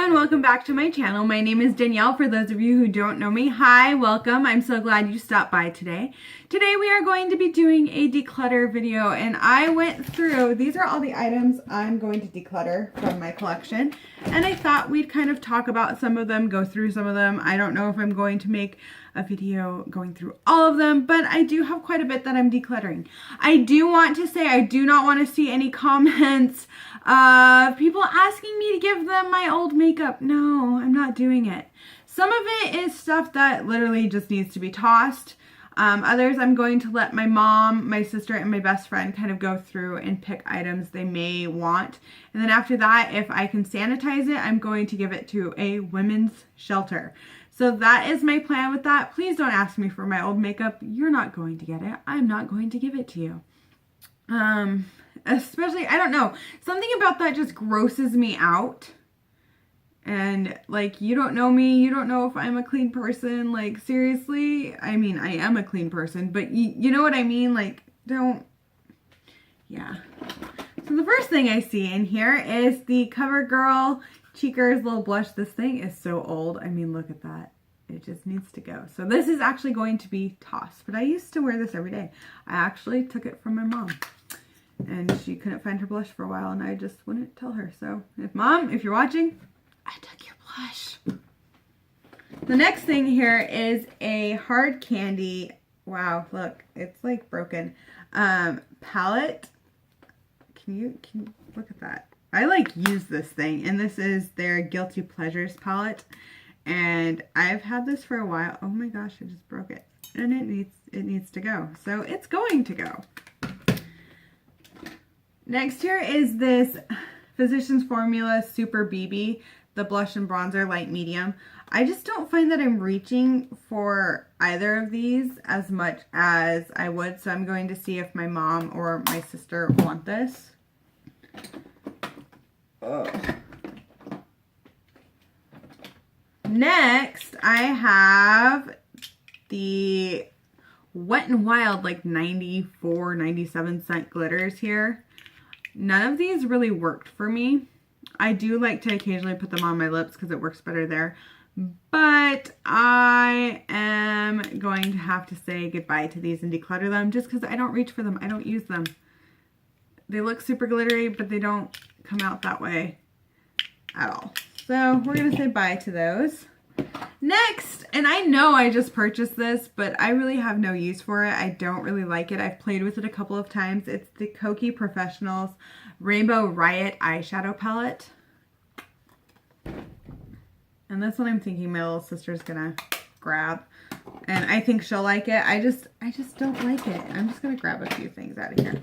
everyone, welcome back to my channel. My name is Danielle. For those of you who don't know me, hi, welcome. I'm so glad you stopped by today. Today we are going to be doing a declutter video, and I went through, these are all the items I'm going to declutter from my collection, and I thought we'd kind of talk about some of them, go through some of them. I don't know if I'm going to make a video going through all of them, but I do have quite a bit that I'm decluttering. I do want to say I do not want to see any comments of people asking me to give them my old makeup. No, I'm not doing it. Some of it is stuff that literally just needs to be tossed. Others I'm going to let my mom, my sister, and my best friend kind of go through and pick items they may want. And then after that, if I can sanitize it, I'm going to give it to a women's shelter. So that is my plan with that. Please don't ask me for my old makeup. You're not going to get it. I'm not going to give it to you. Especially, I don't know, something about that just grosses me out. And like, you don't know me, you don't know if I'm a clean person. Like, seriously, I mean, I am a clean person, but you know what I mean? Like, don't, yeah. So the first thing I see in here is the CoverGirl Cheekers Little Blush. This thing is so old. I mean, look at that. It just needs to go. So this is actually going to be tossed, but I used to wear this every day. I actually took it from my mom, and she couldn't find her blush for a while, and I just wouldn't tell her. So Mom, if you're watching, I took your blush. The next thing here is a hard candy. Wow, look, it's like broken. Palette. Can you look at that? I like use this thing, and this is their Guilty Pleasures palette, and I've had this for a while. Oh my gosh, I just broke it, and it needs to go. So it's going to go. Next here is this Physicians Formula Super BB, the blush and bronzer light medium. I just don't find that I'm reaching for either of these as much as I would, so I'm going to see if my mom or my sister want this. Oh. Next, I have the Wet n Wild, like 94, 97 cent glitters here. None of these really worked for me. I do like to occasionally put them on my lips because it works better there. But I am going to have to say goodbye to these and declutter them just because I don't reach for them. I don't use them. They look super glittery, but they don't come out that way at all. So we're going to say bye to those. Next, and I know I just purchased this, but I really have no use for it. I don't really like it. I've played with it a couple of times. It's the Kokie Professionals Rainbow Riot Eyeshadow Palette. And this one I'm thinking my little sister's gonna grab. And I think she'll like it. I just don't like it. I'm just gonna grab a few things out of here.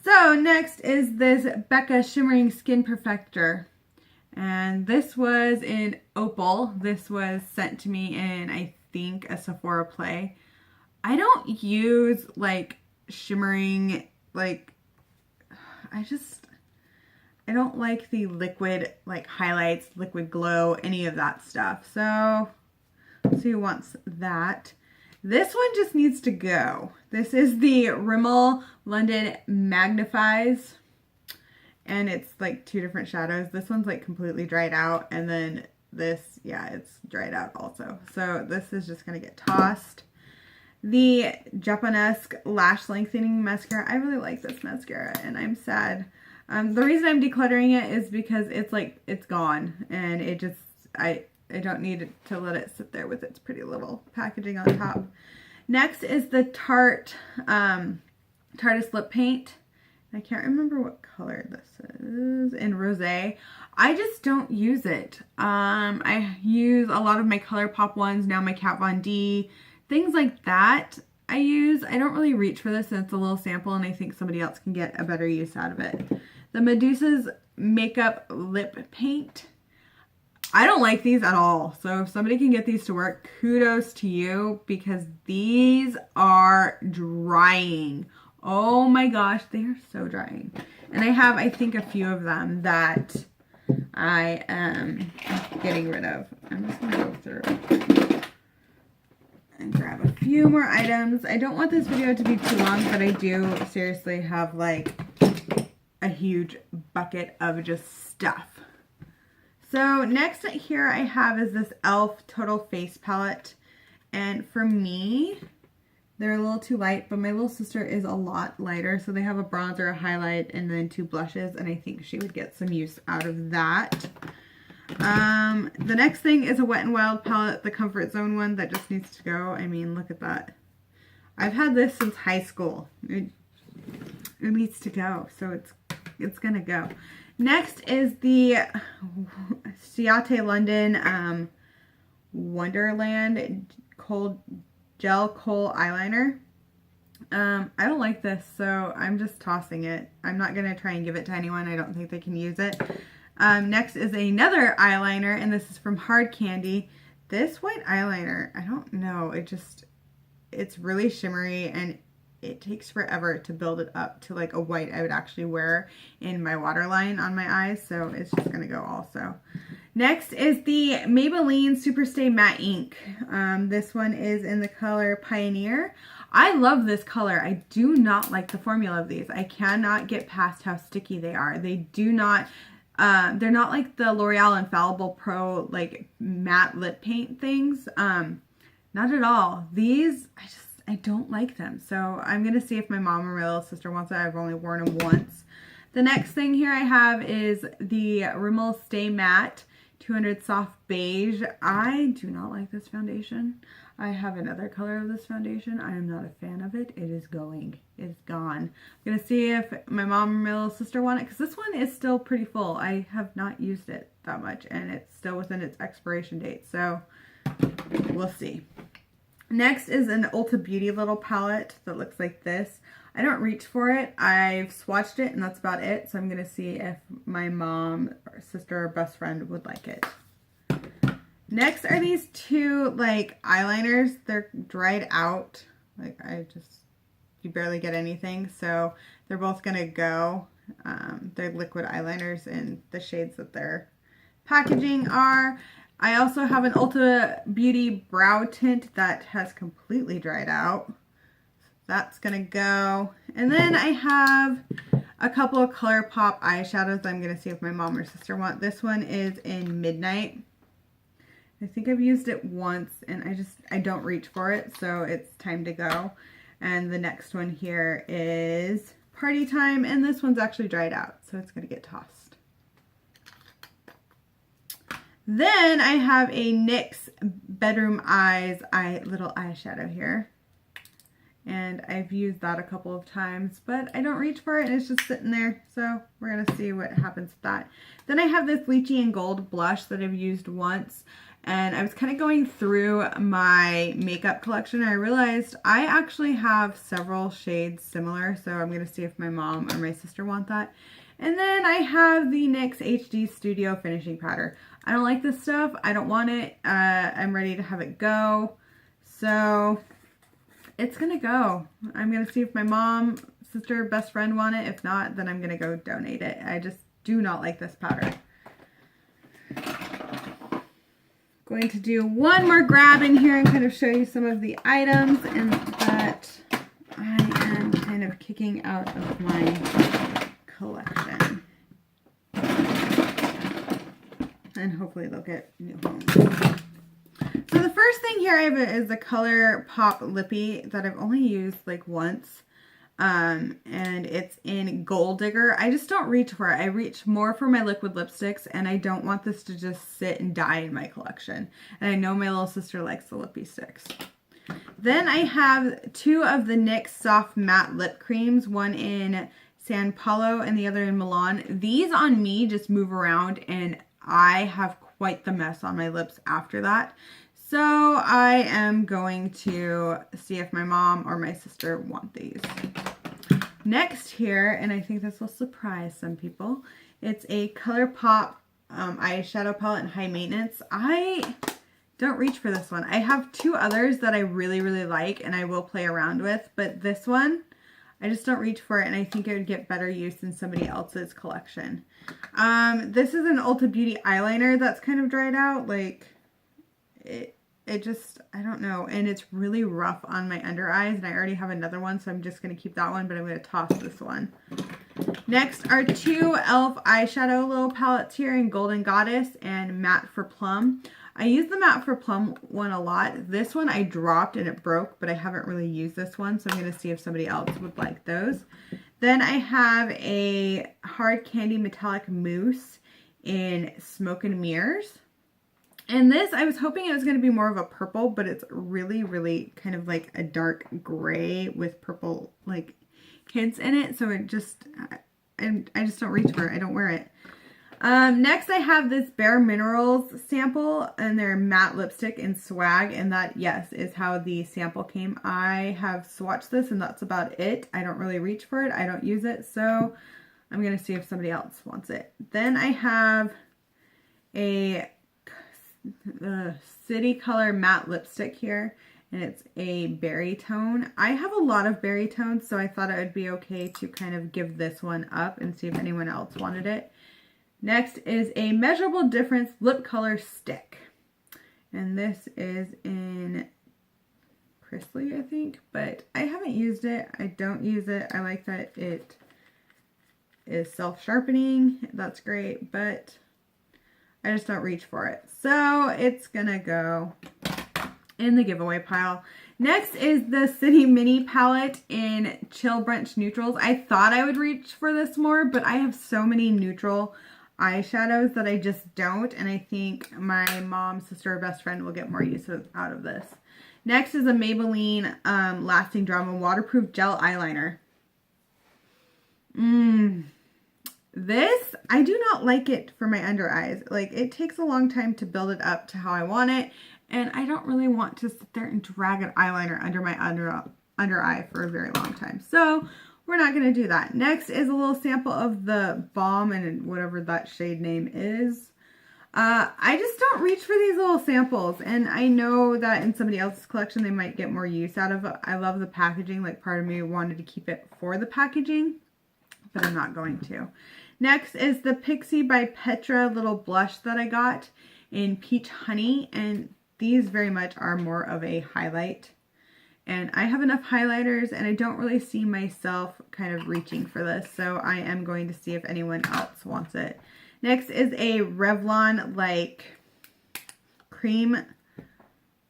So next is this Becca Shimmering Skin Perfector. And this was in Opal. This was sent to me in, I think, a Sephora Play. I don't use like shimmering, like, I don't like the liquid, like highlights, liquid glow, any of that stuff. So let's see who wants that. This one just needs to go. This is the Rimmel London Magnifies. And it's like two different shadows. This one's like completely dried out. And then this, yeah, it's dried out also. So this is just going to get tossed. The Japanesque Lash Lengthening Mascara. I really like this mascara and I'm sad. The reason I'm decluttering it is because it's like, it's gone. And it just, I don't need to let it sit there with its pretty little packaging on top. Next is the Tarte Lip Paint. I can't remember what color this is, in Rosé. I just don't use it. I use a lot of my ColourPop ones, now my Kat Von D, things like that I use. I don't really reach for this, and it's a little sample, and I think somebody else can get a better use out of it. The Medusa's Makeup Lip Paint. I don't like these at all, so if somebody can get these to work, kudos to you, because these are drying. Oh my gosh, they are so drying. And I have, I think, a few of them that I am getting rid of. I'm just going to go through and grab a few more items. I don't want this video to be too long, but I do seriously have like a huge bucket of just stuff. So next here I have is this e.l.f. Total Face Palette. And for me, they're a little too light, but my little sister is a lot lighter. So they have a bronzer, a highlight, and then 2 blushes. And I think she would get some use out of that. The next thing is a Wet n Wild palette, the Comfort Zone one that just needs to go. I mean, look at that. I've had this since high school. It needs to go, so it's gonna go. Next is the Ciate London Wonderland Gel Kohl Eyeliner. I don't like this, so I'm just tossing it. I'm not gonna try and give it to anyone. I don't think they can use it. Next is another eyeliner, and this is from Hard Candy. This white eyeliner, I don't know, it's really shimmery, and it takes forever to build it up to like a white I would actually wear in my waterline on my eyes, so it's just gonna go also. Next is the Maybelline Superstay Matte Ink. This one is in the color Pioneer. I love this color. I do not like the formula of these. I cannot get past how sticky they are. They do not... they're not like the L'Oreal Infallible Pro like matte lip paint things. Not at all. These, I don't like them. So I'm going to see if my mom or my little sister wants it. I've only worn them once. The next thing here I have is the Rimmel Stay Matte 200 Soft Beige. I do not like this foundation. I have another color of this foundation. I am not a fan of it. It is going. It's gone. I'm going to see if my mom or my little sister want it, because this one is still pretty full. I have not used it that much, and it's still within its expiration date. So we'll see. Next is an Ulta Beauty little palette that looks like this. I don't reach for it. I've swatched it, and that's about it. So I'm going to see if my mom or sister or best friend would like it. Next are these 2 like eyeliners. They're dried out. Like you barely get anything. So they're both gonna go. They're liquid eyeliners in the shades that their packaging are. I also have an Ulta Beauty brow tint that has completely dried out. That's gonna go. And then I have a couple of ColourPop eyeshadows I'm gonna see if my mom or sister want. This one is in Midnight. I think I've used it once, and I don't reach for it, so it's time to go. And the next one here is Party Time, and this one's actually dried out, so it's going to get tossed. Then I have a NYX Bedroom Eyes little eyeshadow here. And I've used that a couple of times, but I don't reach for it, and it's just sitting there, so we're going to see what happens with that. Then I have this Lychee and Gold blush that I've used once. And I was kind of going through my makeup collection, and I realized I actually have several shades similar, so I'm going to see if my mom or my sister want that. And then I have the NYX HD Studio Finishing Powder. I don't like this stuff. I don't want it. I'm ready to have it go. So it's going to go. I'm going to see if my mom, sister, best friend want it. If not, then I'm going to go donate it. I just do not like this powder. Going to do one more grab in here and kind of show you some of the items and that I am kind of kicking out of my collection. And hopefully they'll get new homes. So the first thing here I have is the ColourPop Lippy that I've only used like once. And it's in Gold Digger. I just don't reach for it. I reach more for my liquid lipsticks, and I don't want this to just sit and die in my collection. And I know my little sister likes the lippy sticks. Then I have 2 of the NYX Soft Matte Lip Creams, one in San Paulo and the other in Milan. These on me just move around, and I have quite the mess on my lips after that. So I am going to see if my mom or my sister want these. Next here, and I think this will surprise some people, it's a ColourPop eyeshadow palette in High Maintenance. I don't reach for this one. I have 2 others that I really, really like and I will play around with, but this one, I just don't reach for it, and I think it would get better use in somebody else's collection. This is an Ulta Beauty eyeliner that's kind of dried out. Like, it just, I don't know. And it's really rough on my under eyes, and I already have another one, so I'm just going to keep that one, but I'm going to toss this one. Next are two e.l.f. eyeshadow little palettes here in Golden Goddess and Matte for Plum. I use the Matte for Plum one a lot. This one I dropped and it broke, but I haven't really used this one, so I'm going to see if somebody else would like those. Then I have a Hard Candy Metallic Mousse in Smoke and Mirrors. And this, I was hoping it was going to be more of a purple, but it's really, really kind of like a dark gray with purple like hints in it. So it just, I just don't reach for it. I don't wear it. Next I have this Bare Minerals sample and their matte lipstick in Swag. And that, yes, is how the sample came. I have swatched this and that's about it. I don't really reach for it. I don't use it. So I'm going to see if somebody else wants it. Then I have a City Color matte lipstick here, and it's a berry tone. I have a lot of berry tones, so I thought it would be okay to kind of give this one up and see if anyone else wanted it. Next is a Measurable Difference lip color stick, and this is in Chrisley, I think, but I haven't used it. I don't use it. I like that it is self-sharpening. That's great, but I just don't reach for it. So it's gonna go in the giveaway pile. Next is the City Mini palette in Chill Brunch Neutrals. I thought I would reach for this more, but I have so many neutral eyeshadows that I just don't. And I think my mom, sister, or best friend will get more use out of this. Next is a Maybelline Lasting Drama Waterproof Gel Eyeliner. This, I do not like it for my under eyes. Like, it takes a long time to build it up to how I want it. And I don't really want to sit there and drag an eyeliner under my under eye for a very long time. So we're not going to do that. Next is a little sample of the Balm and whatever that shade name is. I just don't reach for these little samples. And I know that in somebody else's collection, they might get more use out of it. I love the packaging. Like, part of me wanted to keep it for the packaging, but I'm not going to. Next is the Pixie by Petra little blush that I got in Peach Honey, and these very much are more of a highlight. And I have enough highlighters and I don't really see myself kind of reaching for this, so I am going to see if anyone else wants it. Next is a Revlon like cream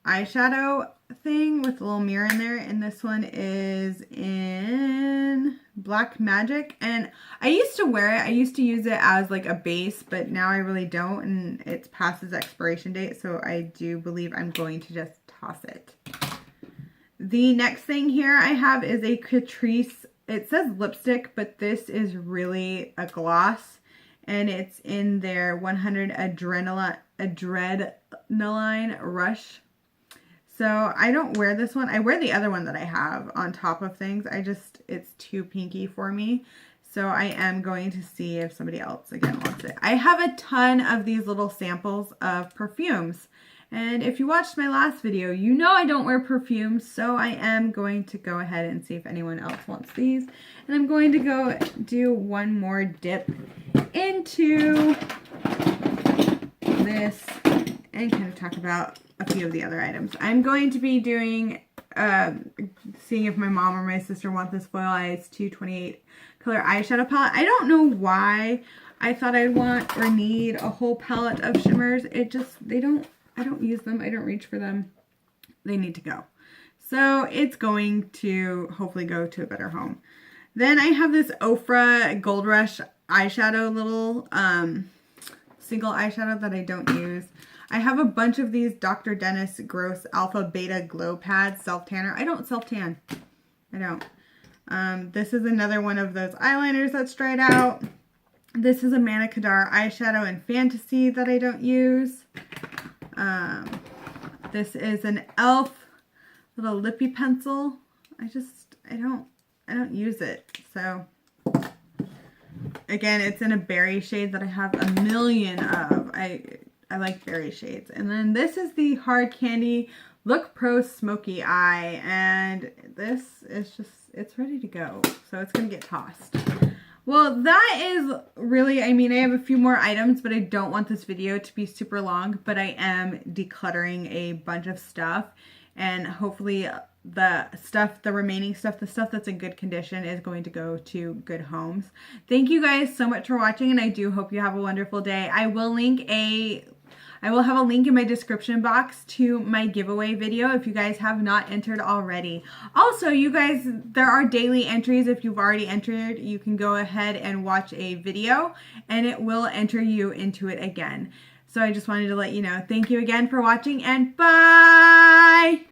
eyeshadow thing with a little mirror in there, and this one is in Black Magic. And I used to wear it. I used to use it as like a base, but now I really don't, and it's past its expiration date, so I do believe I'm going to just toss it. The next thing here I have is a Catrice, it says lipstick, but this is really a gloss, and it's in their 100 Adrenaline Rush. So I don't wear this one. I wear the other one that I have on top of things. It's too pinky for me. So I am going to see if somebody else again wants it. I have a ton of these little samples of perfumes. And if you watched my last video, you know I don't wear perfumes. So I am going to go ahead and see if anyone else wants these. And I'm going to go do one more dip into this and kind of talk about a few of the other items. I'm going to be doing, seeing if my mom or my sister want this Foil Eyes 228 color eyeshadow palette. I don't know why I thought I'd want or need a whole palette of shimmers. It just, I don't use them. I don't reach for them. They need to go. So it's going to hopefully go to a better home. Then I have this Ofra Gold Rush eyeshadow, little single eyeshadow that I don't use. I have a bunch of these Dr. Dennis Gross Alpha Beta Glow Pads self-tanner. I don't self-tan. I don't. This is another one of those eyeliners that's dried out. This is a Manna Kadar eyeshadow in Fantasy that I don't use. This is an e.l.f. little lippy pencil. I don't use it. So again, it's in a berry shade that I have a million of. I like berry shades. And then this is the Hard Candy Look Pro Smoky Eye. And this is just, it's ready to go. So it's going to get tossed. Well, that is really, I mean, I have a few more items, but I don't want this video to be super long. But I am decluttering a bunch of stuff. And hopefully the remaining stuff, the stuff that's in good condition is going to go to good homes. Thank you guys so much for watching, and I do hope you have a wonderful day. I will have a link in my description box to my giveaway video if you guys have not entered already. Also, you guys, there are daily entries. If you've already entered, you can go ahead and watch a video and it will enter you into it again. So I just wanted to let you know. Thank you again for watching, and bye!